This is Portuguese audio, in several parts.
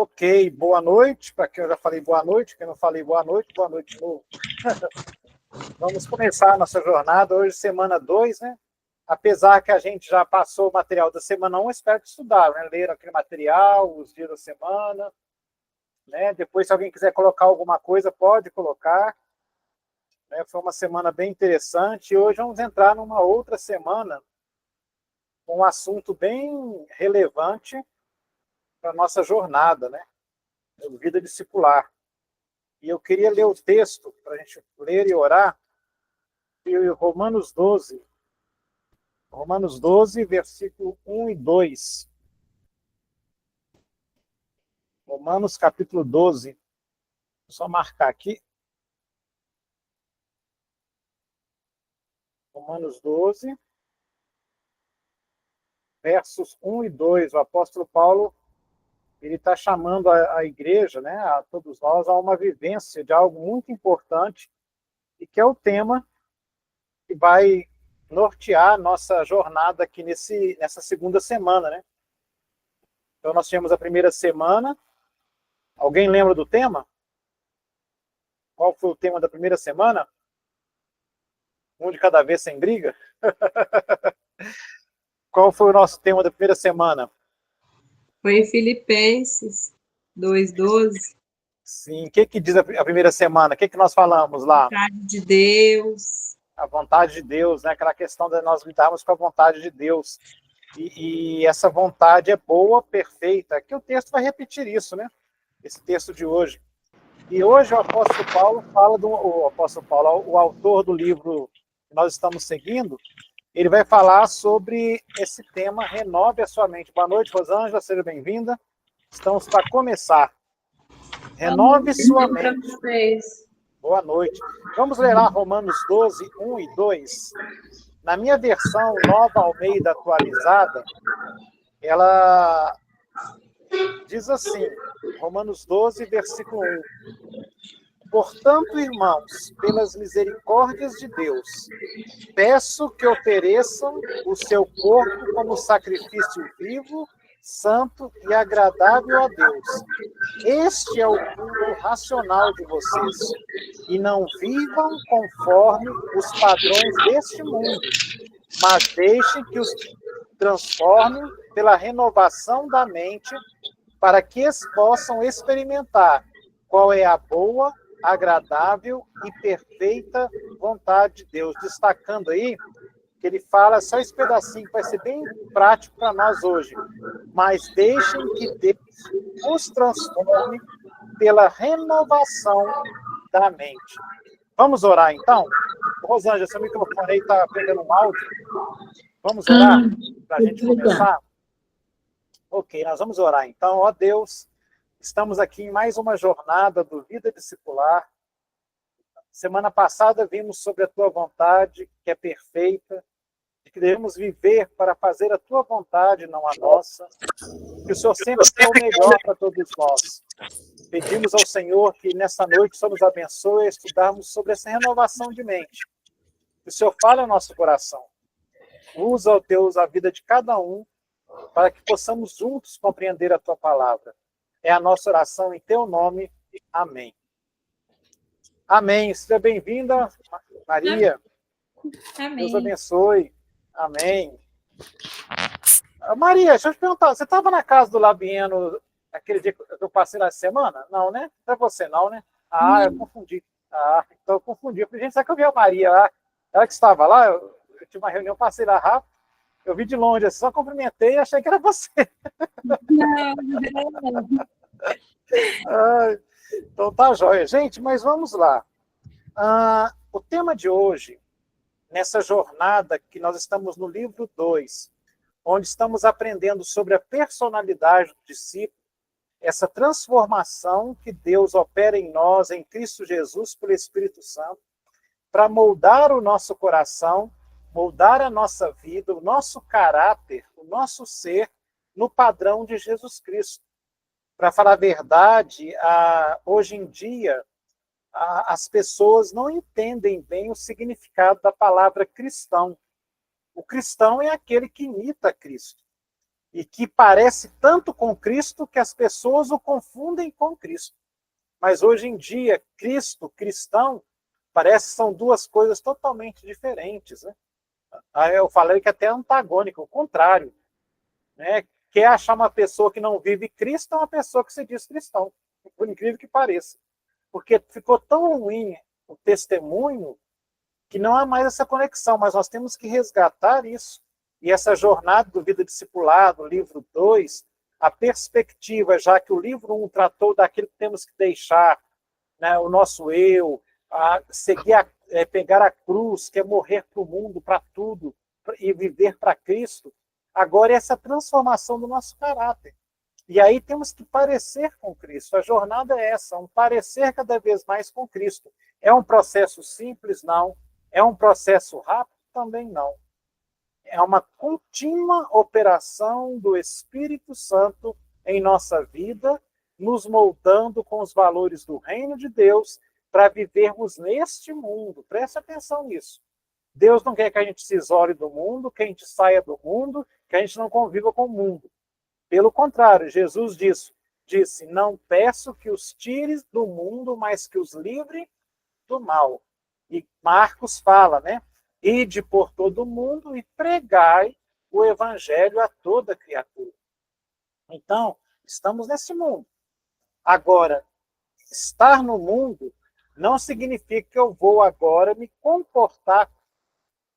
Ok, boa noite. Para quem eu já falei boa noite, quem não falei boa noite de novo. Vamos começar a nossa jornada hoje, semana 2, né? Apesar que a gente já passou o material da semana 1, espero que estudaram, né? Leram aquele material, os dias da semana, né? Depois, se alguém quiser colocar alguma coisa, pode colocar. Né? Foi uma semana bem interessante e hoje vamos entrar numa outra semana com um assunto bem relevante para a nossa jornada, né? Vida discipular. E eu queria ler o texto para a gente ler e orar, Romanos 12, versículo 1 e 2. Romanos capítulo 12. Vou só marcar aqui. Romanos 12, versos 1 e 2. O apóstolo Paulo ele está chamando a igreja, né, a todos nós, a uma vivência de algo muito importante e que é o tema que vai nortear a nossa jornada aqui nessa segunda semana, né? Então nós tivemos a primeira semana. Alguém lembra do tema? Qual foi o tema da primeira semana? Um de cada vez sem briga? Qual foi o nosso tema da primeira semana? Foi em Filipenses 2:12. Sim, o que diz a primeira semana? O que nós falamos lá? A vontade de Deus. A vontade de Deus, né? Aquela questão de nós lidarmos com a vontade de Deus. E essa vontade é boa, perfeita. Aqui o texto vai repetir isso, né? Esse texto de hoje. E hoje o apóstolo Paulo fala o autor do livro que nós estamos seguindo, ele vai falar sobre esse tema, renove a sua mente. Boa noite, Rosângela, seja bem-vinda. Estamos para começar. Renove sua mente. Boa noite. Vamos ler lá Romanos 12, 1 e 2. Na minha versão Nova Almeida atualizada, ela diz assim, Romanos 12, versículo 1. Portanto, irmãos, pelas misericórdias de Deus, peço que ofereçam o seu corpo como sacrifício vivo, santo e agradável a Deus. Este é o culto racional de vocês. E não vivam conforme os padrões deste mundo, mas deixem que os transformem pela renovação da mente, para que possam experimentar qual é a boa, agradável e perfeita vontade de Deus. Destacando aí que ele fala só esse pedacinho que vai ser bem prático para nós hoje. Mas deixem que Deus os transforme pela renovação da mente. Vamos orar então? Rosângela, seu microfone aí está pegando um áudio. Vamos orar para a gente começar? Ok, nós vamos orar então. Ó Deus, estamos aqui em mais uma jornada do Vida Discipular. Semana passada vimos sobre a tua vontade, que é perfeita, de que devemos viver para fazer a tua vontade, não a nossa. Que o Senhor sempre quer o melhor para todos nós. Pedimos ao Senhor que nessa noite o Senhor nos abençoe a estudarmos sobre essa renovação de mente. Que o Senhor fale ao nosso coração. Usa, ó Deus, a vida de cada um para que possamos juntos compreender a tua palavra. É a nossa oração em teu nome. Amém. Amém. Seja bem-vinda, Maria. Amém. Deus abençoe. Amém. Maria, deixa eu te perguntar, você estava na casa do Labieno aquele dia que eu passei na semana? Não, né? Não é você não, né? Ah, eu confundi. Ah, então eu confundi. Eu falei, gente, será que eu vi a Maria lá? Ela que estava lá, eu tive uma reunião, passei lá rápido, eu vi de longe, só cumprimentei e achei que era você. Não. Ah, então tá jóia. Gente, mas vamos lá. O tema de hoje, nessa jornada que nós estamos no livro 2, onde estamos aprendendo sobre a personalidade do discípulo, essa transformação que Deus opera em nós, em Cristo Jesus, pelo Espírito Santo, para moldar o nosso coração, moldar a nossa vida, o nosso caráter, o nosso ser, no padrão de Jesus Cristo. Para falar a verdade, hoje em dia, as pessoas não entendem bem o significado da palavra cristão. O cristão é aquele que imita Cristo. e que parece tanto com Cristo que as pessoas o confundem com Cristo. Mas hoje em dia, Cristo, cristão, parece que são duas coisas totalmente diferentes, né? Aí eu falei que até é antagônico, o contrário, né? Quer achar uma pessoa que não vive Cristo é uma pessoa que se diz cristão, por incrível que pareça. Porque ficou tão ruim o testemunho que não há mais essa conexão, mas nós temos que resgatar isso. E essa jornada do Vida Discipulado, livro 2, a perspectiva, já que o livro 1 tratou daquilo que temos que deixar, né, o nosso eu, seguir pegar a cruz, que é morrer para o mundo, para tudo, e viver para Cristo, agora é essa transformação do nosso caráter. E aí temos que parecer com Cristo. A jornada é essa, um parecer cada vez mais com Cristo. É um processo simples? Não. É um processo rápido? Também não. É uma contínua operação do Espírito Santo em nossa vida, nos moldando com os valores do reino de Deus para vivermos neste mundo. Preste atenção nisso. Deus não quer que a gente se isole do mundo, que a gente saia do mundo, que a gente não conviva com o mundo. Pelo contrário, Jesus disse, não peço que os tires do mundo, mas que os livre do mal. E Marcos fala, né? Ide por todo o mundo e pregai o evangelho a toda criatura. Então, estamos nesse mundo. Agora, estar no mundo não significa que eu vou agora me comportar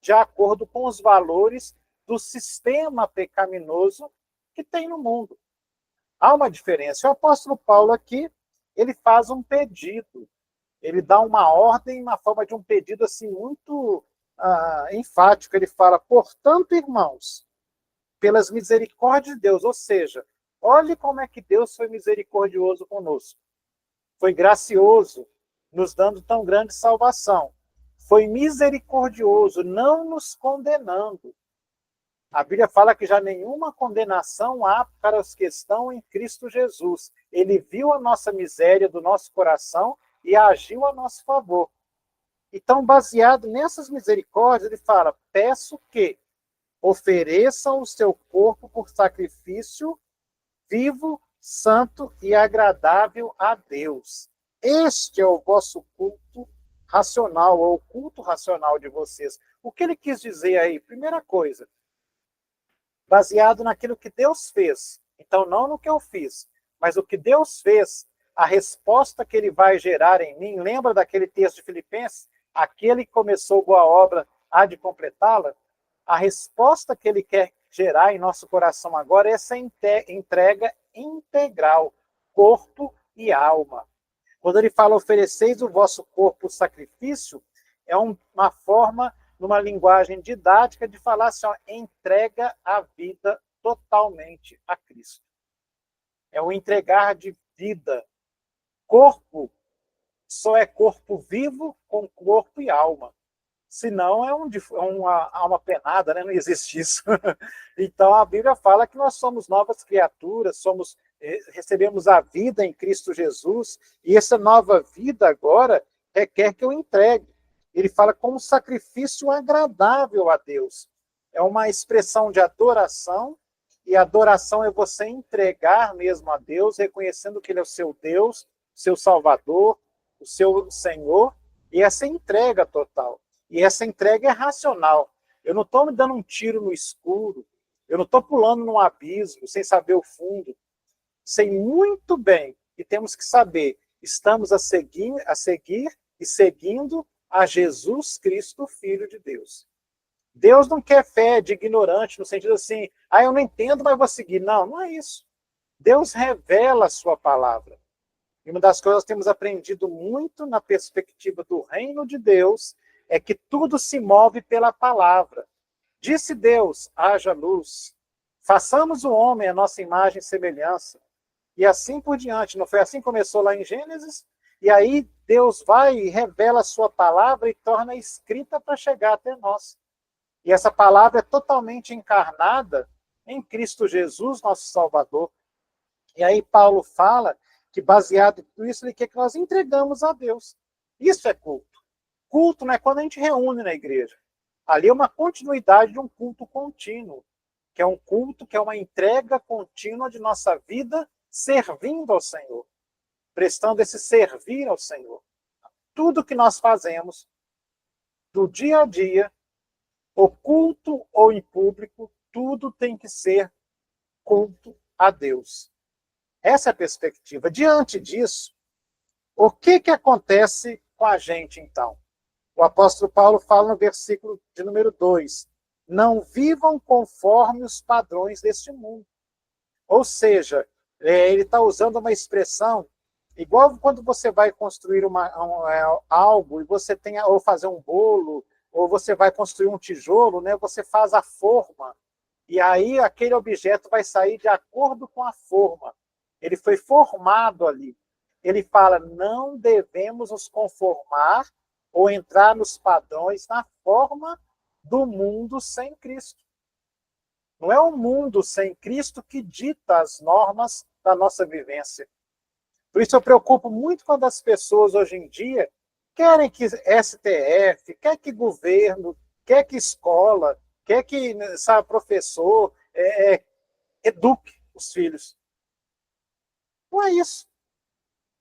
de acordo com os valores do sistema pecaminoso que tem no mundo. Há uma diferença. O apóstolo Paulo aqui, ele faz um pedido. Ele dá uma ordem, uma forma de um pedido assim muito enfático. Ele fala, portanto, irmãos, pelas misericórdias de Deus, ou seja, olhe como é que Deus foi misericordioso conosco. Foi gracioso, nos dando tão grande salvação. Foi misericordioso, não nos condenando. A Bíblia fala que já nenhuma condenação há para os que estão em Cristo Jesus. Ele viu a nossa miséria do nosso coração e agiu a nosso favor. Então, baseado nessas misericórdias, ele fala, peço que ofereçam o seu corpo por sacrifício vivo, santo e agradável a Deus. Este é o vosso culto racional, ou o culto racional de vocês. O que ele quis dizer aí? Primeira coisa, baseado naquilo que Deus fez. Então, não no que eu fiz, mas o que Deus fez, a resposta que ele vai gerar em mim. Lembra daquele texto de Filipenses? Aquele que começou boa obra há de completá-la? A resposta que ele quer gerar em nosso coração agora é essa entrega integral, corpo e alma. Quando ele fala ofereceis o vosso corpo por sacrifício, é uma forma, numa linguagem didática, de falar assim, ó, entrega a vida totalmente a Cristo. É o entregar de vida. Corpo só é corpo vivo com corpo e alma. Senão é uma alma penada, né? Não existe isso. Então a Bíblia fala que nós somos novas criaturas, recebemos a vida em Cristo Jesus, e essa nova vida agora requer que eu entregue. Ele fala como sacrifício agradável a Deus. É uma expressão de adoração, e adoração é você entregar mesmo a Deus, reconhecendo que Ele é o seu Deus, seu Salvador, o seu Senhor, e essa entrega total. E essa entrega é racional. Eu não estou me dando um tiro no escuro, eu não estou pulando num abismo sem saber o fundo. Sei muito bem, e temos que saber, estamos a seguir e seguindo a Jesus Cristo, Filho de Deus. Deus não quer fé de ignorante, no sentido assim, eu não entendo, mas vou seguir. Não, não é isso. Deus revela a sua palavra. E uma das coisas que temos aprendido muito na perspectiva do reino de Deus é que tudo se move pela palavra. Disse Deus, haja luz. Façamos o homem a nossa imagem e semelhança. E assim por diante. Não foi assim que começou lá em Gênesis? E aí Deus vai e revela a sua palavra e torna escrita para chegar até nós. E essa palavra é totalmente encarnada em Cristo Jesus, nosso Salvador. E aí Paulo fala que, baseado em tudo isso, ele quer que nós entregamos a Deus. Isso é culto. Culto não é quando a gente reúne na igreja. Ali é uma continuidade de um culto contínuo. que é um culto, que é uma entrega contínua de nossa vida servindo ao Senhor, prestando esse servir ao Senhor. Tudo que nós fazemos, do dia a dia, oculto ou em público, tudo tem que ser culto a Deus. Essa é a perspectiva. Diante disso, o que acontece com a gente, então? O apóstolo Paulo fala no versículo de número 2, não vivam conforme os padrões deste mundo. Ou seja, ele está usando uma expressão, igual quando você vai construir algo, e você tem, ou fazer um bolo, ou você vai construir um tijolo, né? Você faz a forma, e aí aquele objeto vai sair de acordo com a forma. Ele foi formado ali. Ele fala, não devemos nos conformar ou entrar nos padrões na forma do mundo sem Cristo. Não é o mundo sem Cristo que dita as normas da nossa vivência. Por isso eu preocupo muito quando as pessoas hoje em dia querem que STF, quer que governo, quer que escola, quer que professor eduque os filhos. Não é isso.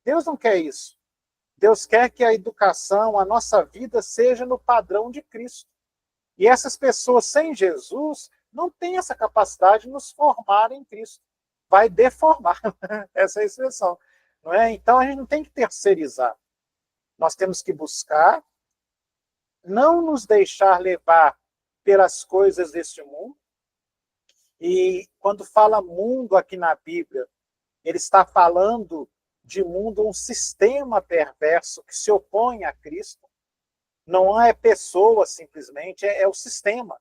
Deus não quer isso. Deus quer que a educação, a nossa vida, seja no padrão de Cristo. E essas pessoas sem Jesus não têm essa capacidade de nos formar em Cristo. Vai deformar, essa é a expressão. Não é? Então, a gente não tem que terceirizar. Nós temos que buscar não nos deixar levar pelas coisas deste mundo. E quando fala mundo aqui na Bíblia, ele está falando de mundo, um sistema perverso que se opõe a Cristo. Não é pessoa simplesmente, é o sistema.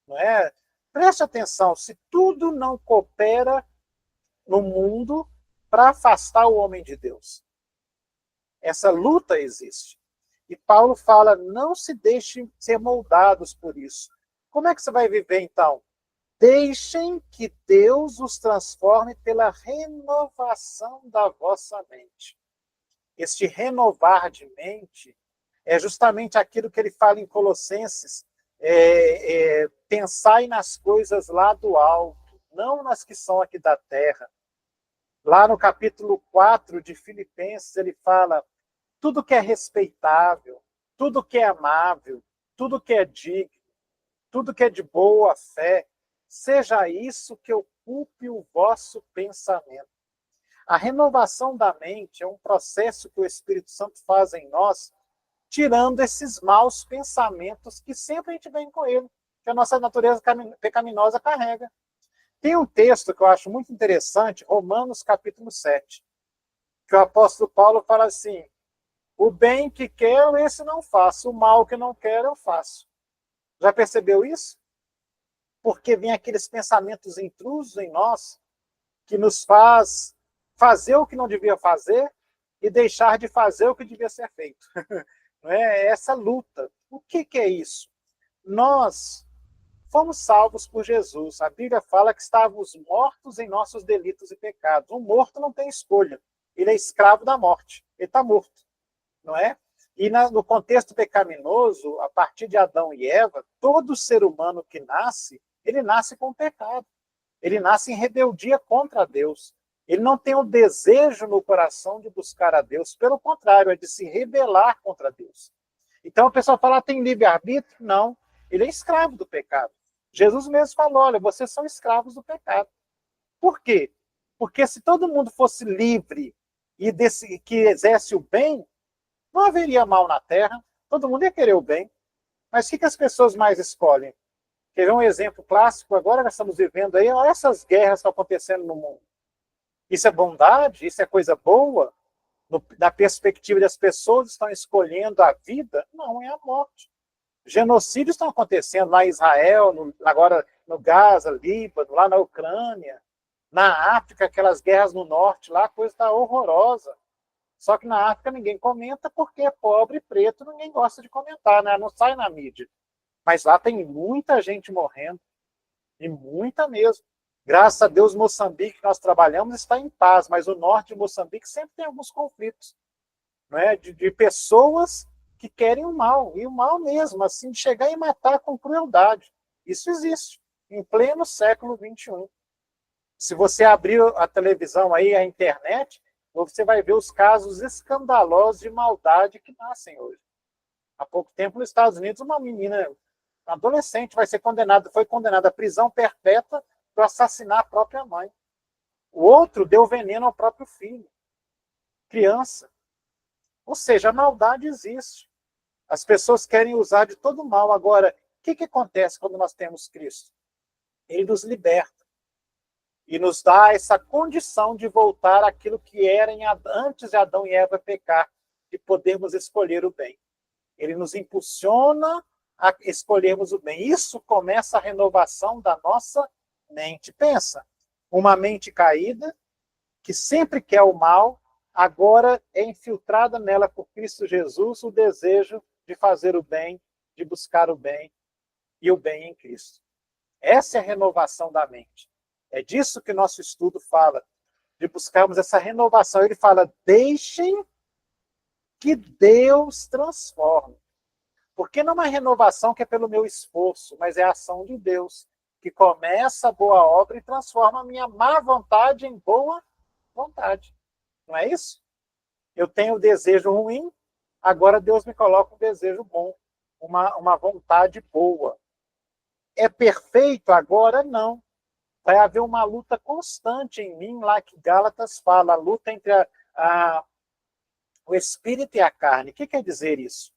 Não é? Preste atenção, se tudo não coopera no mundo para afastar o homem de Deus. Essa luta existe. E Paulo fala, não se deixem ser moldados por isso. Como é que você vai viver então? Deixem que Deus os transforme pela renovação da vossa mente. Este renovar de mente é justamente aquilo que ele fala em Colossenses, pensai nas coisas lá do alto, não nas que são aqui da terra. Lá no capítulo 4 de Filipenses, ele fala, tudo que é respeitável, tudo que é amável, tudo que é digno, tudo que é de boa fé, seja isso que ocupe o vosso pensamento. A renovação da mente é um processo que o Espírito Santo faz em nós, tirando esses maus pensamentos que sempre a gente vem com ele, que a nossa natureza pecaminosa carrega. Tem um texto que eu acho muito interessante, Romanos capítulo 7, que o apóstolo Paulo fala assim, o bem que quero, esse não faço, o mal que não quero, eu faço. Já percebeu isso? Porque vem aqueles pensamentos intrusos em nós, que nos faz fazer o que não devia fazer e deixar de fazer o que devia ser feito. Não é essa luta. O que é isso? Nós fomos salvos por Jesus. A Bíblia fala que estávamos mortos em nossos delitos e pecados. Um morto não tem escolha. Ele é escravo da morte. Ele está morto. Não é? E no contexto pecaminoso, a partir de Adão e Eva, todo ser humano que nasce, ele nasce com pecado. Ele nasce em rebeldia contra Deus. Ele não tem o desejo no coração de buscar a Deus. Pelo contrário, é de se rebelar contra Deus. Então, o pessoal fala, tem livre-arbítrio? Não. Ele é escravo do pecado. Jesus mesmo falou, olha, vocês são escravos do pecado. Por quê? Porque se todo mundo fosse livre e que exerce o bem, não haveria mal na Terra, todo mundo ia querer o bem. Mas o que as pessoas mais escolhem? Quer ver um exemplo clássico? Agora nós estamos vivendo aí, olha essas guerras que estão acontecendo no mundo. Isso é bondade? Isso é coisa boa? Da perspectiva das pessoas estão escolhendo a vida? Não, é a morte. Genocídios estão acontecendo lá em Israel, agora no Gaza, Líbano, lá na Ucrânia, na África, aquelas guerras no norte, lá a coisa está horrorosa. Só que na África ninguém comenta porque é pobre e preto, ninguém gosta de comentar, né? Não sai na mídia. Mas lá tem muita gente morrendo, e muita mesmo. Graças a Deus, Moçambique, que nós trabalhamos, está em paz, mas o norte de Moçambique sempre tem alguns conflitos, não é? de pessoas que querem o mal, e o mal mesmo, assim, de chegar e matar com crueldade. Isso existe. em pleno século XXI. Se você abrir a televisão aí, a internet, você vai ver os casos escandalosos de maldade que nascem hoje. Há pouco tempo, nos Estados Unidos, uma menina, uma adolescente, foi condenada à prisão perpétua por assassinar a própria mãe. O outro deu veneno ao próprio filho, criança. Ou seja, a maldade existe. As pessoas querem usar de todo mal. Agora, o que acontece quando nós temos Cristo? Ele nos liberta e nos dá essa condição de voltar àquilo que era antes de Adão e Eva pecar, de podermos escolher o bem. Ele nos impulsiona a escolhermos o bem. Isso começa a renovação da nossa mente. Pensa, uma mente caída, que sempre quer o mal, agora é infiltrada nela por Cristo Jesus o desejo de fazer o bem, de buscar o bem e o bem em Cristo. Essa é a renovação da mente. É disso que nosso estudo fala, de buscarmos essa renovação. Ele fala, deixem que Deus transforme. Porque não é uma renovação que é pelo meu esforço, mas é a ação de Deus, que começa a boa obra e transforma a minha má vontade em boa vontade. Não é isso? Eu tenho o desejo ruim, agora Deus me coloca um desejo bom, uma vontade boa. É perfeito agora? Não. Vai haver uma luta constante em mim, lá que Gálatas fala, a luta entre o espírito e a carne. O que quer dizer isso?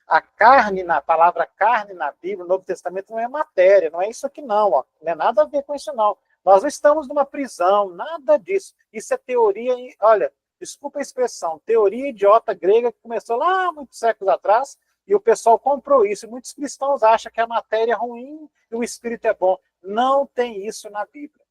A carne, na palavra carne na Bíblia, no Novo Testamento, não é matéria, não é isso aqui não, ó. Não é nada a ver com isso não. Nós não estamos numa prisão, nada disso. Isso é teoria, olha, desculpa a expressão, teoria idiota grega que começou lá muitos séculos atrás, e o pessoal comprou isso. E muitos cristãos acham que a matéria é ruim e o espírito é bom. Não tem isso na Bíblia.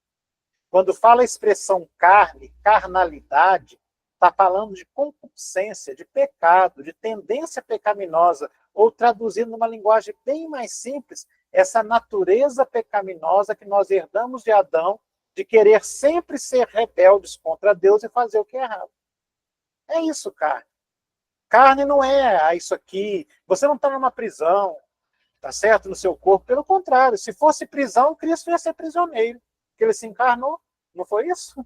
Quando fala a expressão carne, carnalidade, está falando de concupiscência, de pecado, de tendência pecaminosa, ou traduzindo numa linguagem bem mais simples, essa natureza pecaminosa que nós herdamos de Adão, de querer sempre ser rebeldes contra Deus e fazer o que é errado. É isso, carne. Carne não é isso aqui. Você não está numa prisão, tá certo? No seu corpo. Pelo contrário, se fosse prisão, Cristo ia ser prisioneiro. Porque ele se encarnou. Não foi isso?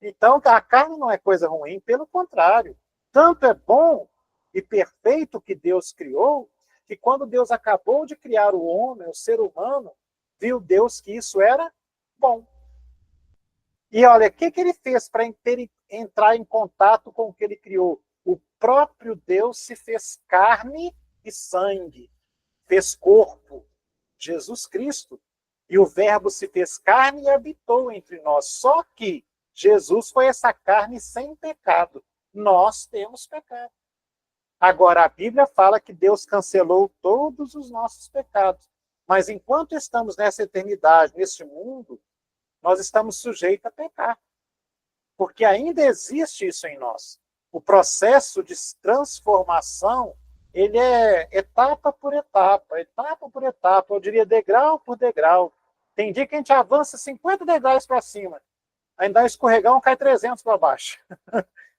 Então, a carne não é coisa ruim, pelo contrário. Tanto é bom e perfeito que Deus criou, que quando Deus acabou de criar o homem, o ser humano, viu Deus que isso era bom. E olha, o que ele fez para entrar em contato com o que ele criou? O próprio Deus se fez carne e sangue, fez corpo, Jesus Cristo. E o Verbo se fez carne e habitou entre nós. Só que Jesus foi essa carne sem pecado. Nós temos pecado. Agora, a Bíblia fala que Deus cancelou todos os nossos pecados. Mas enquanto estamos nessa eternidade, neste mundo, nós estamos sujeitos a pecar. Porque ainda existe isso em nós. O processo de transformação, ele é etapa por etapa, eu diria degrau por degrau. Tem dia que a gente avança 50 degraus para cima, ainda dá um escorregão, cai 300 para baixo.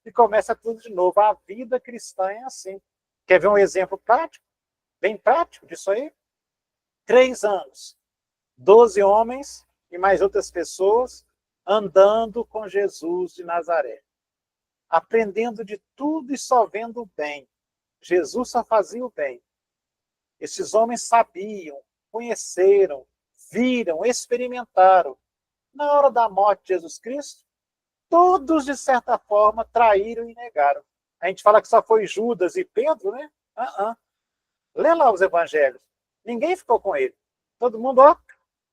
E começa tudo de novo. A vida cristã é assim. Quer ver um exemplo prático? Bem prático disso aí? 3 anos, 12 homens e mais outras pessoas andando com Jesus de Nazaré, aprendendo de tudo e só vendo o bem. Jesus só fazia o bem. Esses homens sabiam, conheceram, viram, experimentaram. Na hora da morte de Jesus Cristo, todos, de certa forma, traíram e negaram. A gente fala que só foi Judas e Pedro, né? Lê lá os evangelhos. Ninguém ficou com ele. Todo mundo,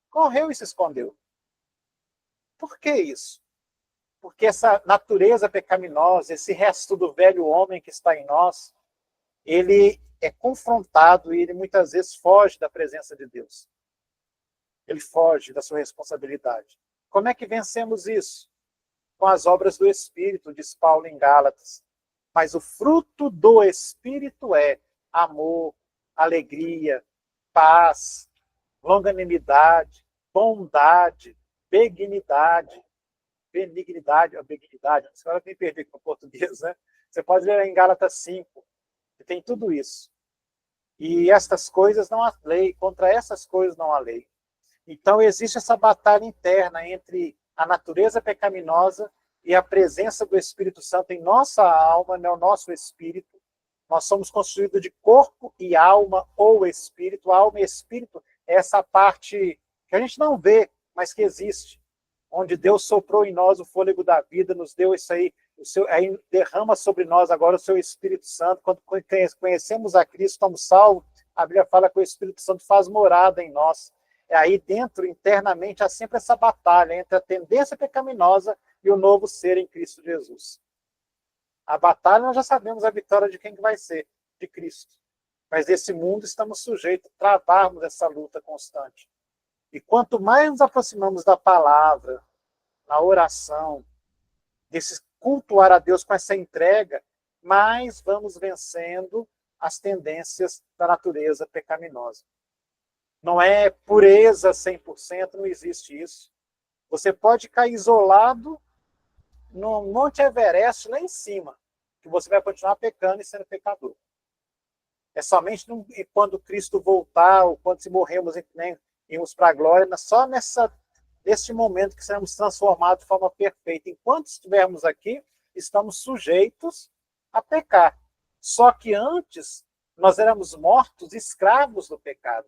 correu e se escondeu. Por que isso? Porque essa natureza pecaminosa, esse resto do velho homem que está em nós, ele é confrontado e ele muitas vezes foge da presença de Deus. Ele foge da sua responsabilidade. Como é que vencemos isso? Com as obras do Espírito, diz Paulo em Gálatas. Mas o fruto do Espírito é amor, alegria, paz, longanimidade, bondade, benignidade, agora me perdi com o português, né? Você pode ler em Gálatas 5, que tem tudo isso. E estas coisas não há lei, contra essas coisas não há lei. Então, existe essa batalha interna entre a natureza pecaminosa e a presença do Espírito Santo em nossa alma, no nosso espírito. Nós somos constituídos de corpo e alma, ou espírito. Alma e espírito é essa parte que a gente não vê, mas que existe. Onde Deus soprou em nós o fôlego da vida, nos deu isso aí, aí derrama sobre nós agora o seu Espírito Santo. Quando conhecemos a Cristo, estamos salvos, a Bíblia fala que o Espírito Santo faz morada em nós. É aí dentro, internamente, há sempre essa batalha entre a tendência pecaminosa e o novo ser em Cristo Jesus. A batalha, nós já sabemos a vitória de quem que vai ser, de Cristo. Mas nesse mundo estamos sujeitos a travarmos essa luta constante. E quanto mais nos aproximamos da palavra, na oração, desse cultuar a Deus com essa entrega, mais vamos vencendo as tendências da natureza pecaminosa. Não é pureza 100%, não existe isso. Você pode cair isolado no Monte Everest, lá em cima, que você vai continuar pecando e sendo pecador. É somente quando Cristo voltar, ou quando se morremos e irmos para a glória, só nesse momento que seremos transformados de forma perfeita. Enquanto estivermos aqui, estamos sujeitos a pecar. Só que antes, nós éramos mortos, escravos do pecado.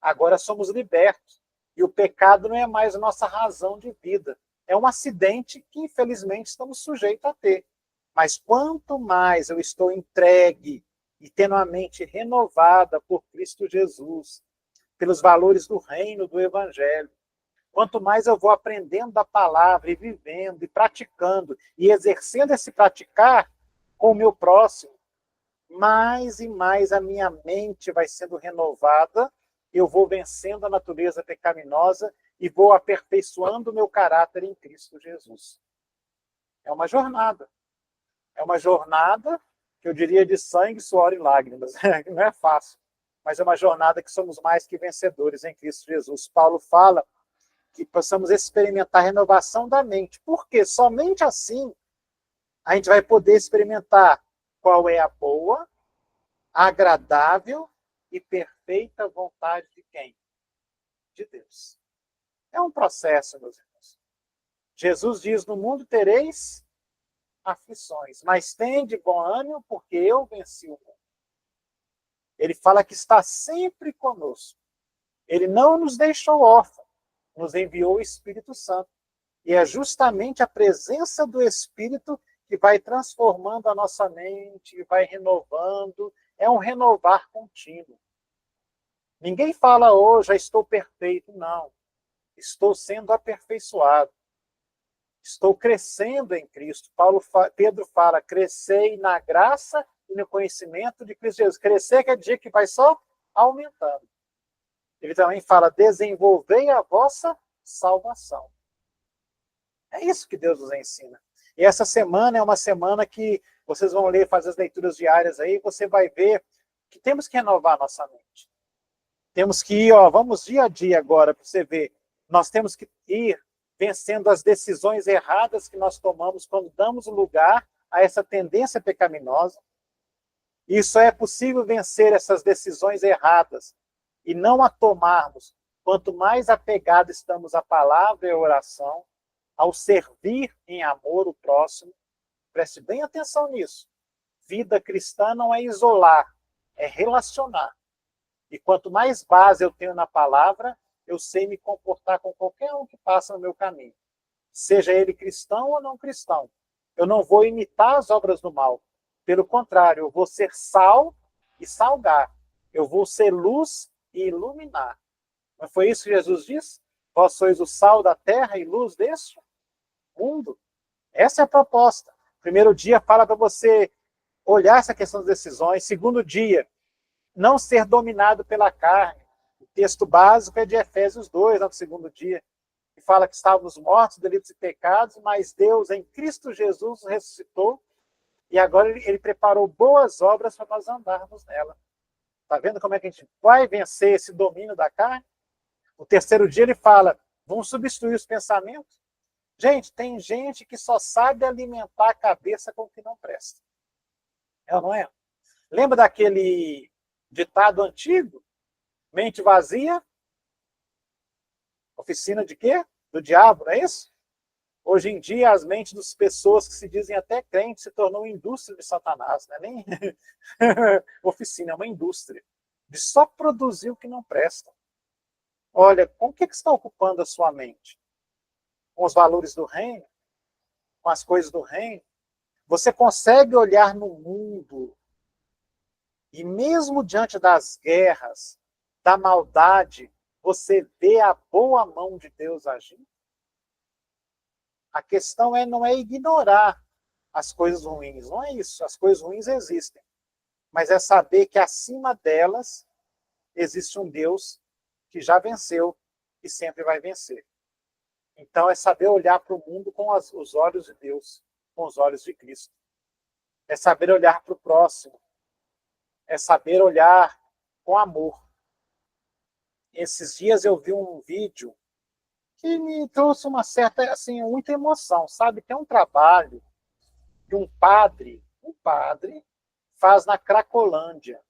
Agora somos libertos. E o pecado não é mais a nossa razão de vida. É um acidente que, infelizmente, estamos sujeitos a ter. Mas quanto mais eu estou entregue e tendo a mente renovada por Cristo Jesus, pelos valores do reino, do evangelho, quanto mais eu vou aprendendo da palavra e vivendo e praticando e exercendo esse praticar com o meu próximo, mais e mais a minha mente vai sendo renovada, eu vou vencendo a natureza pecaminosa e vou aperfeiçoando o meu caráter em Cristo Jesus. É uma jornada. É uma jornada que eu diria de sangue, suor e lágrimas. Não é fácil, mas é uma jornada que somos mais que vencedores em Cristo Jesus. Paulo fala que possamos experimentar a renovação da mente, porque somente assim a gente vai poder experimentar qual é a boa, agradável e perfeita vontade de quem? De Deus. É um processo, meus irmãos. Jesus diz, no mundo tereis aflições, mas tende bom ânimo, porque eu venci o mundo. Ele fala que está sempre conosco. Ele não nos deixou órfãos, nos enviou o Espírito Santo. E é justamente a presença do Espírito que vai transformando a nossa mente, vai renovando. É um renovar contínuo. Ninguém fala, oh, já estou perfeito. Não. Estou sendo aperfeiçoado. Estou crescendo em Cristo. Pedro fala, crescei na graça e no conhecimento de Cristo Jesus. Crescer quer dizer que vai só aumentando. Ele também fala, desenvolvei a vossa salvação. É isso que Deus nos ensina. E essa semana é uma semana que vocês vão ler, fazer as leituras diárias aí, você vai ver que temos que renovar a nossa mente. Temos que ir, vamos dia a dia agora, para você ver. Nós temos que ir vencendo as decisões erradas que nós tomamos quando damos lugar a essa tendência pecaminosa. E só é possível vencer essas decisões erradas e não a tomarmos, quanto mais apegados estamos à palavra e à oração, ao servir em amor o próximo. Preste bem atenção nisso. Vida cristã não é isolar, é relacionar. E quanto mais base eu tenho na palavra, eu sei me comportar com qualquer um que passa no meu caminho. Seja ele cristão ou não cristão. Eu não vou imitar as obras do mal. Pelo contrário, eu vou ser sal e salgar. Eu vou ser luz e iluminar. Não foi isso que Jesus disse? Vós sois o sal da terra e luz deste mundo. Essa é a proposta. Primeiro dia fala para você olhar essa questão das decisões. Segundo dia, não ser dominado pela carne. O texto básico é de Efésios 2, no segundo dia, que fala que estávamos mortos, delitos e pecados, mas Deus, em Cristo Jesus, nos ressuscitou e agora ele preparou boas obras para nós andarmos nela. Está vendo como é que a gente vai vencer esse domínio da carne? O terceiro dia ele fala, vamos substituir os pensamentos. Gente, tem gente que só sabe alimentar a cabeça com o que não presta. É ou não é? Lembra daquele ditado antigo? Mente vazia, Oficina de quê? Do diabo, não é isso? Hoje em dia, as mentes das pessoas que se dizem até crentes se tornou indústria de Satanás, não é nem oficina, é uma indústria de só produzir o que não presta. Olha, com o que está ocupando a sua mente? Com os valores do reino? Com as coisas do reino? Você consegue olhar no mundo e mesmo diante das guerras, da maldade, você vê a boa mão de Deus agindo? A questão não é ignorar as coisas ruins, não é isso. As coisas ruins existem, mas é saber que acima delas existe um Deus que já venceu e sempre vai vencer. Então é saber olhar para o mundo com os olhos de Deus, com os olhos de Cristo. É saber olhar para o próximo. É saber olhar com amor. Esses dias eu vi um vídeo que me trouxe uma certa, assim, muita emoção, sabe? Tem um trabalho que um padre faz na Cracolândia,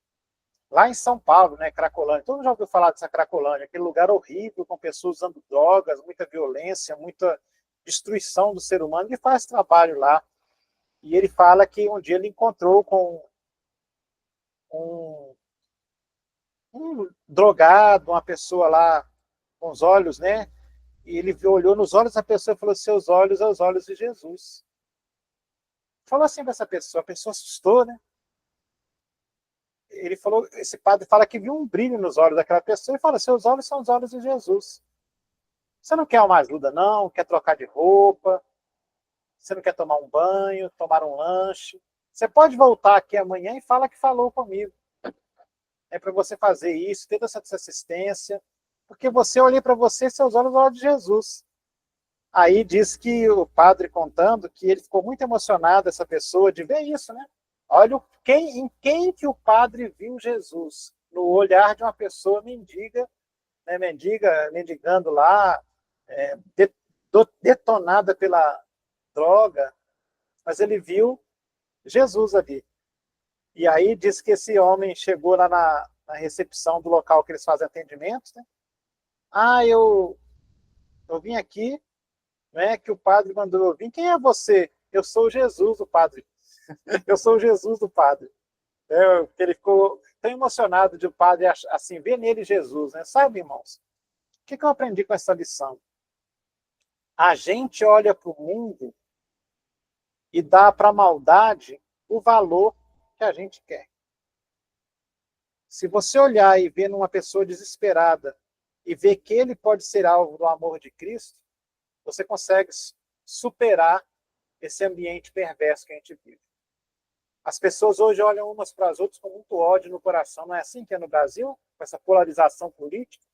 lá em São Paulo, né, Cracolândia. Todo mundo já ouviu falar dessa Cracolândia, aquele lugar horrível, com pessoas usando drogas, muita violência, muita destruição do ser humano. Ele faz trabalho lá. E ele fala que um dia ele encontrou com um drogado, uma pessoa lá com os olhos, né? E ele olhou nos olhos da pessoa e falou: seus olhos são os olhos de Jesus. Falou assim para essa pessoa, a pessoa assustou, né? Ele falou, esse padre fala que viu um brilho nos olhos daquela pessoa e fala: seus olhos são os olhos de Jesus. Você não quer uma ajuda, não? Quer trocar de roupa? Você não quer tomar um banho, tomar um lanche? Você pode voltar aqui amanhã e fala que falou comigo. É para você fazer isso, ter essa assistência, porque você olhei para você, seus olhos são os olhos de Jesus. Aí diz que o padre contando que ele ficou muito emocionado, essa pessoa, de ver isso, né? Olha em quem que o padre viu Jesus? No olhar de uma pessoa mendiga, né? Mendigando lá, detonada pela droga, mas ele viu Jesus ali. E aí diz que esse homem chegou lá na recepção do local que eles fazem atendimentos, né? Ah, eu vim aqui, né, que o padre mandou eu vir. Quem é você? Eu sou Jesus, o padre. Eu sou Jesus do padre. Ele ficou tão emocionado de o padre assim, ver nele Jesus, né? Sabe, irmãos? O que eu aprendi com essa lição? A gente olha para o mundo e dá para a maldade o valor que a gente quer. Se você olhar e ver numa pessoa desesperada e ver que ele pode ser alvo do amor de Cristo, você consegue superar esse ambiente perverso que a gente vive. As pessoas hoje olham umas para as outras com muito ódio no coração. Não é assim que é no Brasil? Com essa polarização política?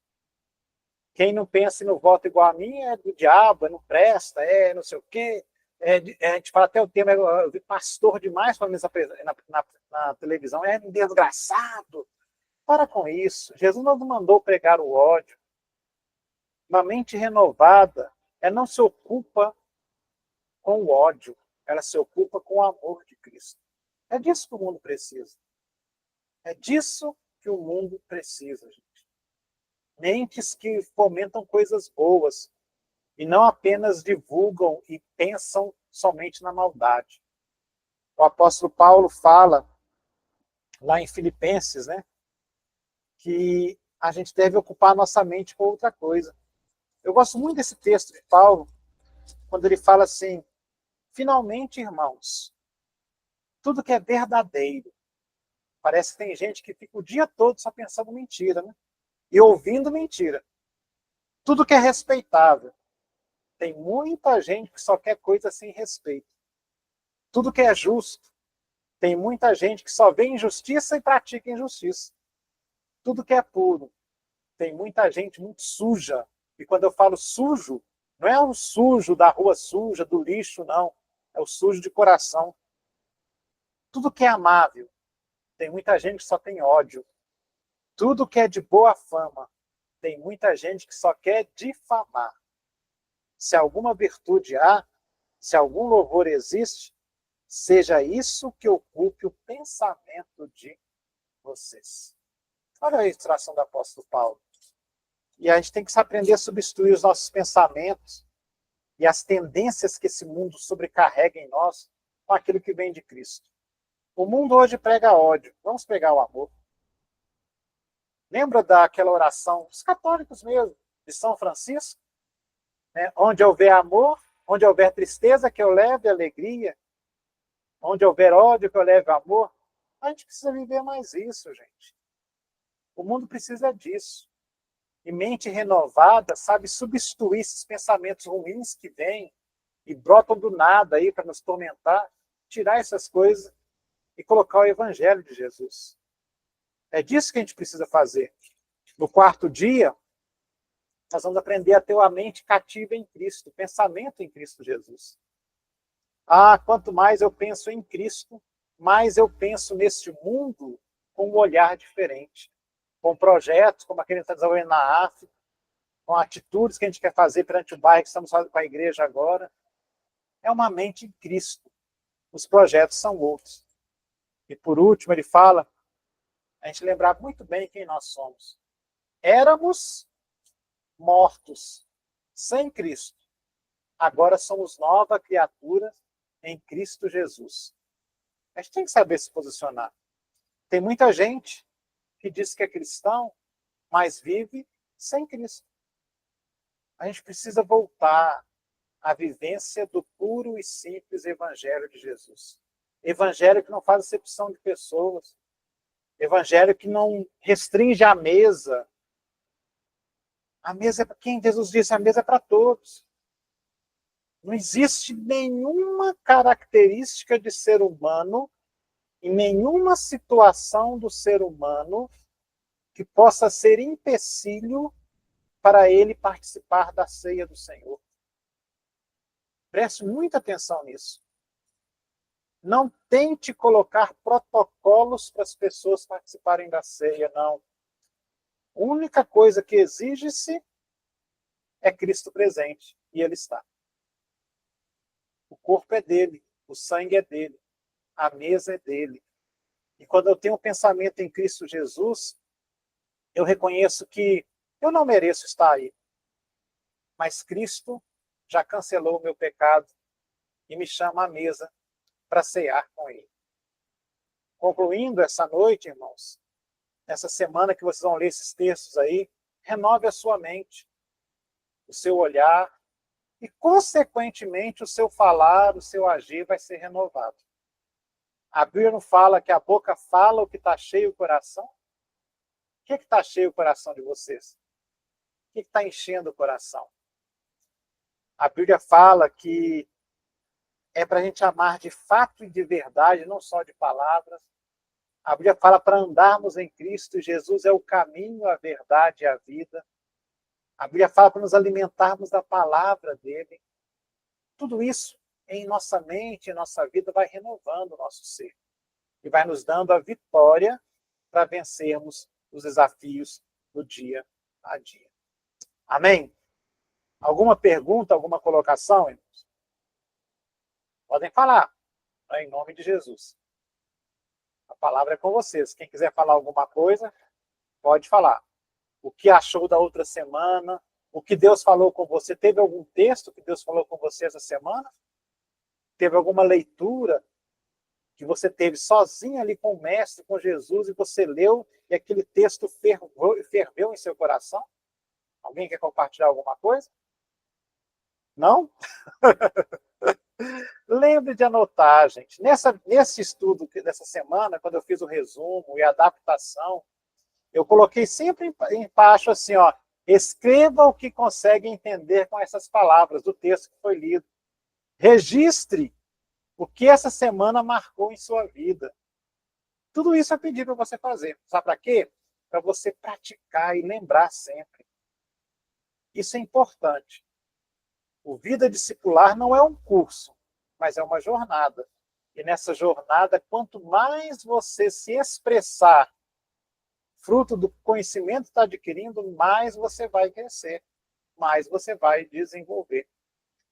Quem não pensa no voto igual a mim é do diabo, não presta, não sei o quê. A gente fala até o tema, eu vi pastor demais falando isso na televisão, um desgraçado. Para com isso. Jesus não mandou pregar o ódio. Uma mente renovada, ela não se ocupa com o ódio, ela se ocupa com o amor de Cristo. É disso que o mundo precisa. É disso que o mundo precisa, gente. Mentes que fomentam coisas boas e não apenas divulgam e pensam somente na maldade. O apóstolo Paulo fala lá em Filipenses, né, que a gente deve ocupar a nossa mente com outra coisa. Eu gosto muito desse texto de Paulo, quando ele fala assim: finalmente, irmãos, tudo que é verdadeiro. Parece que tem gente que fica o dia todo só pensando mentira, né? E ouvindo mentira. Tudo que é respeitável. Tem muita gente que só quer coisa sem respeito. Tudo que é justo. Tem muita gente que só vê injustiça e pratica injustiça. Tudo que é puro. Tem muita gente muito suja. E quando eu falo sujo, não é o sujo da rua suja, do lixo, não. É o sujo de coração. Tudo que é amável. Tem muita gente que só tem ódio. Tudo que é de boa fama. Tem muita gente que só quer difamar. Se alguma virtude há, se algum louvor existe, seja isso que ocupe o pensamento de vocês. Olha a ilustração do apóstolo Paulo. E a gente tem que aprender a substituir os nossos pensamentos e as tendências que esse mundo sobrecarrega em nós com aquilo que vem de Cristo. O mundo hoje prega ódio. Vamos pregar o amor. Lembra daquela oração dos católicos mesmo, de São Francisco? Né? Onde houver amor, onde houver tristeza, que eu leve alegria. Onde houver ódio, que eu leve amor. A gente precisa viver mais isso, gente. O mundo precisa disso. E mente renovada sabe substituir esses pensamentos ruins que vêm e brotam do nada aí para nos tormentar, tirar essas coisas e colocar o evangelho de Jesus. É disso que a gente precisa fazer. No quarto dia, nós vamos aprender a ter a mente cativa em Cristo, pensamento em Cristo Jesus. Quanto mais eu penso em Cristo, mais eu penso neste mundo com um olhar diferente. Com projetos, como aquele que está desenvolvendo na África, com atitudes que a gente quer fazer perante o bairro que estamos fazendo com a igreja agora. É uma mente em Cristo. Os projetos são outros. E por último, ele fala, a gente lembrar muito bem quem nós somos. Éramos mortos sem Cristo. Agora somos nova criatura em Cristo Jesus. A gente tem que saber se posicionar. Tem muita gente que diz que é cristão, mas vive sem Cristo. A gente precisa voltar à vivência do puro e simples Evangelho de Jesus. Evangelho que não faz acepção de pessoas. Evangelho que não restringe a mesa. A mesa é para quem? Jesus disse, a mesa é para todos. Não existe nenhuma característica de ser humano, em nenhuma situação do ser humano, que possa ser empecilho para ele participar da ceia do Senhor. Preste muita atenção nisso. Não tente colocar protocolos para as pessoas participarem da ceia, não. A única coisa que exige-se é Cristo presente, e Ele está. O corpo é dele, o sangue é dele, a mesa é dele. E quando eu tenho um pensamento em Cristo Jesus, eu reconheço que eu não mereço estar aí. Mas Cristo já cancelou o meu pecado e me chama à mesa para cear com Ele. Concluindo essa noite, irmãos, essa semana que vocês vão ler esses textos aí, renove a sua mente, o seu olhar e, consequentemente, o seu falar, o seu agir vai ser renovado. A Bíblia não fala que a boca fala o que está cheio o coração? O que está cheio o coração de vocês? O que está enchendo o coração? A Bíblia fala que é para a gente amar de fato e de verdade, não só de palavras. A Bíblia fala para andarmos em Cristo, e Jesus é o caminho, a verdade e a vida. A Bíblia fala para nos alimentarmos da palavra dele. Tudo isso em nossa mente, em nossa vida, vai renovando o nosso ser. E vai nos dando a vitória para vencermos os desafios do dia a dia. Amém? Alguma pergunta, alguma colocação, irmãos? Podem falar, em nome de Jesus. A palavra é com vocês. Quem quiser falar alguma coisa, pode falar. O que achou da outra semana? O que Deus falou com você? Teve algum texto que Deus falou com você essa semana? Teve alguma leitura que você teve sozinho ali com o Mestre, com Jesus, e você leu e aquele texto ferveu em seu coração? Alguém quer compartilhar alguma coisa? Não? Lembre de anotar, gente. Nesse estudo dessa semana, quando eu fiz o resumo e a adaptação, eu coloquei sempre embaixo assim, ó, escreva o que consegue entender com essas palavras do texto que foi lido. Registre o que essa semana marcou em sua vida. Tudo isso eu pedi para você fazer. Sabe para quê? Para você praticar e lembrar sempre. Isso é importante. O Vida Discipular não é um curso, mas é uma jornada. E nessa jornada, quanto mais você se expressar fruto do conhecimento que está adquirindo, mais você vai crescer, mais você vai desenvolver.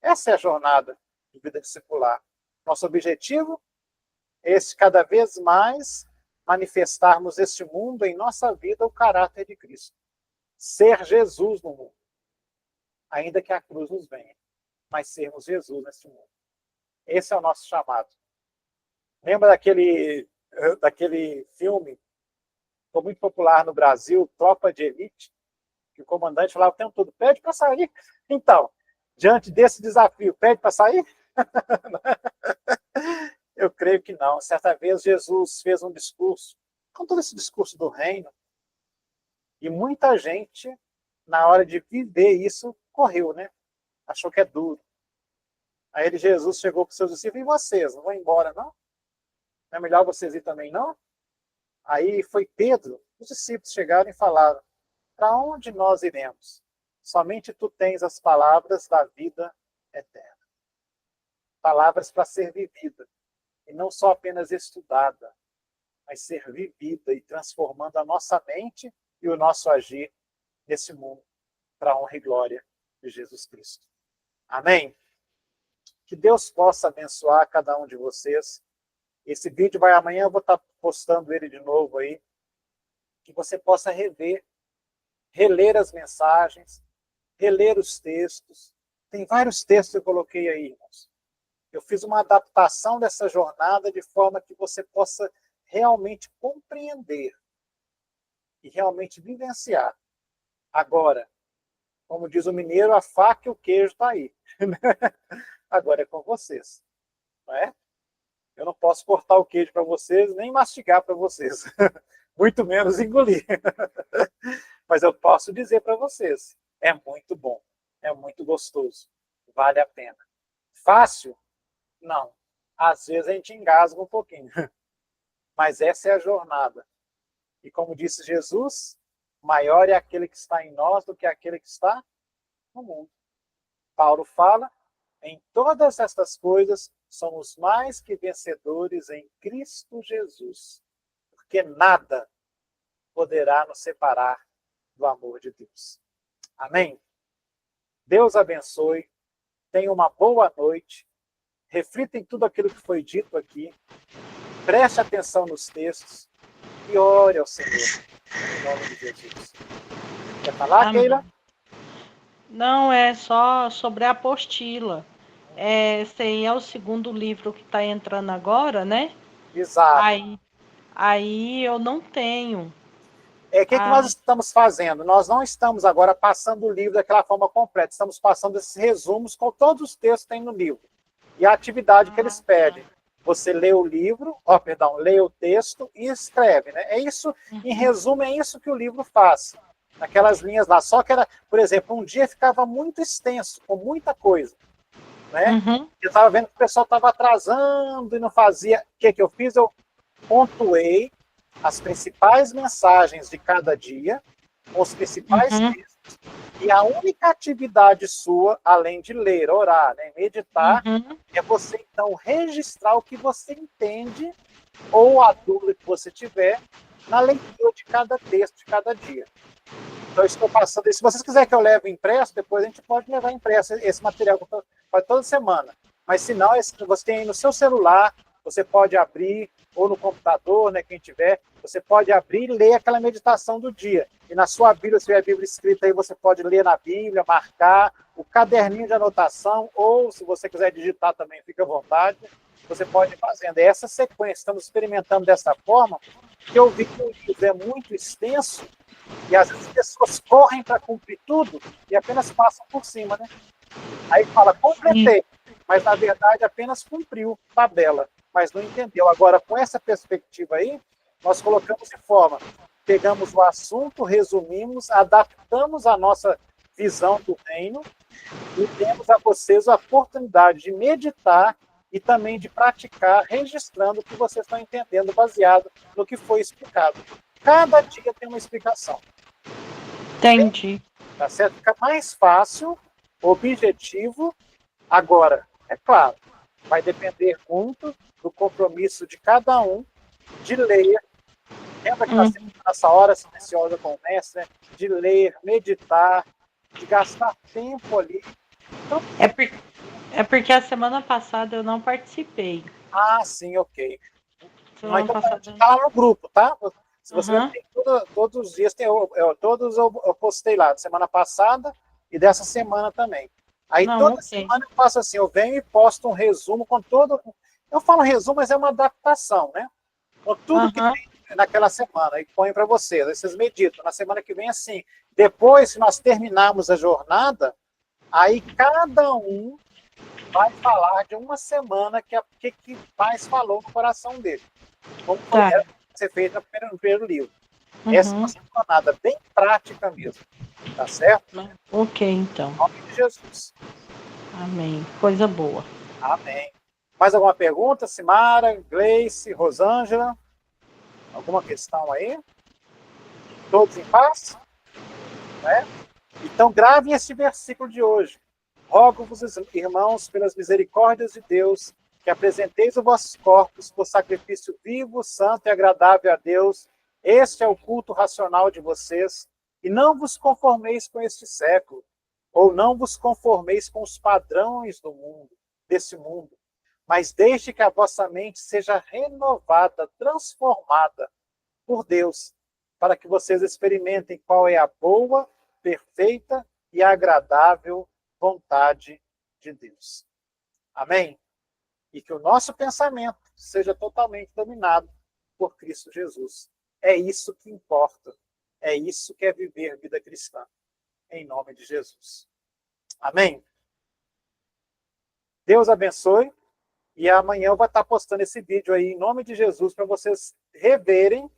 Essa é a jornada de vida discipular. Nosso objetivo é cada vez mais manifestarmos este mundo em nossa vida o caráter de Cristo. ser Jesus no mundo. Ainda que a cruz nos venha, mas sermos Jesus nesse mundo. Esse é o nosso chamado. Lembra daquele filme, ficou muito popular no Brasil, Tropa de Elite, que o comandante falava o tempo todo, pede para sair. Então, diante desse desafio, pede para sair? Eu creio que não. Certa vez Jesus fez um discurso, com todo esse discurso do reino, e muita gente, na hora de viver isso, correu, né? Achou que é duro. Aí Jesus chegou para os seus discípulos, e vocês, não vão embora, não? Não é melhor vocês ir também, não? Aí foi Pedro, os discípulos chegaram e falaram, para onde nós iremos? Somente tu tens as palavras da vida eterna. Palavras para ser vivida, e não só apenas estudada, mas ser vivida e transformando a nossa mente e o nosso agir nesse mundo, para a honra e glória de Jesus Cristo. Amém? Que Deus possa abençoar cada um de vocês. Esse vídeo vai amanhã, eu vou estar postando ele de novo aí, que você possa rever, reler as mensagens, reler os textos. Tem vários textos que eu coloquei aí, irmãos. Eu fiz uma adaptação dessa jornada de forma que você possa realmente compreender e realmente vivenciar. Agora, como diz o mineiro, a faca e o queijo está aí. Agora é com vocês. Não é? Eu não posso cortar o queijo para vocês, nem mastigar para vocês. Muito menos engolir. Mas eu posso dizer para vocês, é muito bom, é muito gostoso, vale a pena. Fácil? Não. Às vezes a gente engasga um pouquinho. Mas essa é a jornada. E como disse Jesus, maior é aquele que está em nós do que aquele que está no mundo. Paulo fala, em todas estas coisas somos mais que vencedores em Cristo Jesus, porque nada poderá nos separar do amor de Deus. Amém? Deus abençoe, tenha uma boa noite, reflita em tudo aquilo que foi dito aqui, preste atenção nos textos e ore ao Senhor, em nome de Jesus. Quer falar, Amém. Keila? Não, é só sobre a apostila. Esse aí é o segundo livro que está entrando agora, né? Exato. Aí eu não tenho. O que nós estamos fazendo? Nós não estamos agora passando o livro daquela forma completa, estamos passando esses resumos com todos os textos que tem no livro. E a atividade que eles pedem. Você lê o livro, lê o texto e escreve, né? É isso, em resumo, é isso que o livro faz. Naquelas linhas lá. Só que era, por exemplo, um dia ficava muito extenso, com muita coisa. Né? Eu estava vendo que o pessoal estava atrasando e não fazia. O que eu fiz? Eu pontuei as principais mensagens de cada dia, os principais textos, e a única atividade sua, além de ler, orar, né, meditar, é você, então, registrar o que você entende ou a dúvida que você tiver na leitura de cada texto, de cada dia. Então, eu estou passando. Se vocês quiserem que eu leve impresso, depois a gente pode levar impresso esse material para toda semana. Mas, se não, você tem aí no seu celular, você pode abrir, ou no computador, né, quem tiver, você pode abrir e ler aquela meditação do dia. E na sua Bíblia, se tiver a Bíblia escrita aí, você pode ler na Bíblia, marcar o caderninho de anotação, ou se você quiser digitar também, fica à vontade, você pode ir fazendo. É essa sequência, estamos experimentando dessa forma, porque eu vi que o livro é muito extenso, e às vezes as pessoas correm para cumprir tudo e apenas passam por cima, né? Aí fala, completei, mas na verdade apenas cumpriu tabela, mas não entendeu. Agora, com essa perspectiva aí, nós colocamos de forma, pegamos o assunto, resumimos, adaptamos a nossa visão do reino e demos a vocês a oportunidade de meditar e também de praticar, registrando o que vocês estão entendendo, baseado no que foi explicado. Cada dia tem uma explicação. Entendi. Tá certo? Fica mais fácil, objetivo. Agora, é claro, vai depender muito do compromisso de cada um de ler. Lembra que nós temos essa hora silenciosa com o mestre, né? De ler, meditar, de gastar tempo ali. Então, é porque a semana passada eu não participei. Ah, sim, ok. Semana Então, passada... tá lá no grupo, tá? Se você Uhum. tem todos os dias, todos eu postei lá, semana passada e dessa semana também. Aí Não, toda ok. semana eu faço assim, eu venho e posto um resumo com todo. Eu falo resumo, mas é uma adaptação, né? Com tudo que Aham. tem naquela semana e ponho para vocês. Aí vocês meditam. Na semana que vem, assim. Depois que nós terminarmos a jornada, aí cada um vai falar de uma semana que mais falou no coração dele. Como Tá. era ser feito no primeiro livro. Essa é uma Uhum. semana bem prática mesmo. Tá certo? Ok, então. Em nome de Jesus. Amém. Coisa boa. Amém. Mais alguma pergunta, Simara, Gleice, Rosângela? Alguma questão aí? Todos em paz? Né? Então, gravem este versículo de hoje. Rogo-vos, irmãos, pelas misericórdias de Deus, que apresenteis os vossos corpos por sacrifício vivo, santo e agradável a Deus. Este é o culto racional de vocês. E não vos conformeis com este século, ou não vos conformeis com os padrões do mundo, desse mundo, mas deixe que a vossa mente seja renovada, transformada por Deus, para que vocês experimentem qual é a boa, perfeita e agradável vontade de Deus. Amém? E que o nosso pensamento seja totalmente dominado por Cristo Jesus. É isso que importa. É isso que é viver vida cristã. Em nome de Jesus. Amém? Deus abençoe. E amanhã eu vou estar postando esse vídeo aí em nome de Jesus para vocês reverem.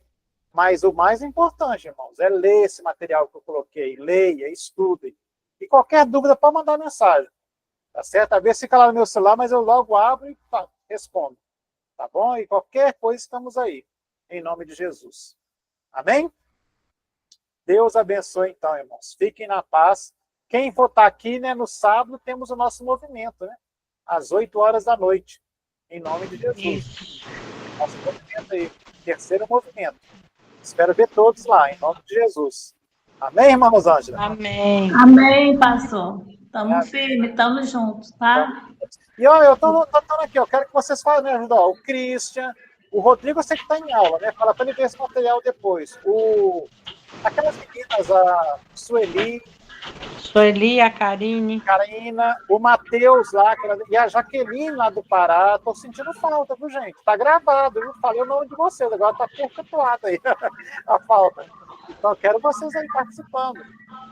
Mas o mais importante, irmãos, é ler esse material que eu coloquei. Leia, estudem. E qualquer dúvida, pode mandar mensagem. Tá certo? Às vezes fica lá no meu celular, mas eu logo abro e respondo. Tá bom? E qualquer coisa, estamos aí. Em nome de Jesus. Amém? Deus abençoe, então, irmãos. Fiquem na paz. Quem for estar aqui, né, no sábado, temos o nosso movimento, né? Às 8 horas da noite. Em nome de Jesus. Isso. Nosso movimento aí. Terceiro movimento. Espero ver todos lá, em nome de Jesus. Amém, irmã Rosângela? Amém. Amém, pastor. Estamos Amém. firmes, estamos juntos, tá? E ó, eu estou notando aqui, eu quero que vocês falem, me ajudem. Ó, o Christian, o Rodrigo, eu sei que está em aula, né? Fala para ele ver esse material depois. Aquelas meninas, a Sueli, Sueli, a Karine. Karina, o Matheus lá, e a Jaqueline lá do Pará. Estou sentindo falta, viu, gente? Está gravado, viu? Falei o nome de vocês, agora está perpetuado aí a falta. Então, eu quero vocês aí participando.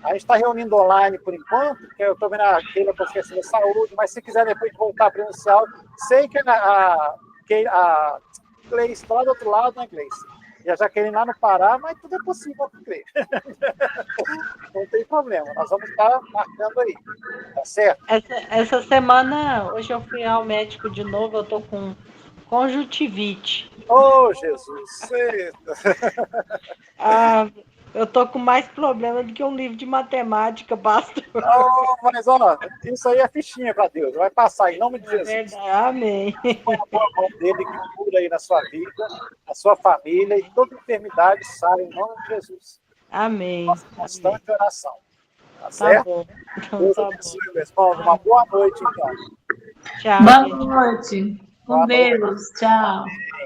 A gente está reunindo online por enquanto, porque eu estou vendo a Keila com questão de saúde, mas se quiser depois voltar presencial, sei que a Gleice está lá do outro lado, né, Gleice? E a Jaqueline lá no Pará, mas tudo é possível, crer. Não tem problema, nós vamos estar marcando aí, tá certo? Essa semana, hoje eu fui ao médico de novo, eu tô com conjuntivite. Oh, Jesus! Ah, eu tô com mais problema do que um livro de matemática, pastor. Oh, mas, ó, isso aí é fichinha para Deus, vai passar em nome de Jesus. Verdade. Amém. Põe a boa mão dele que cura aí na sua vida, na sua família, e toda enfermidade sai em nome de Jesus. Amém. Nossa constante oração. Tá Tá certo? bom. Então, Deus tá bom. abençoe, meus irmãos. Uma boa noite, então. Tchau, Boa gente. noite. Com Boa noite. Deus. Tchau. Amém.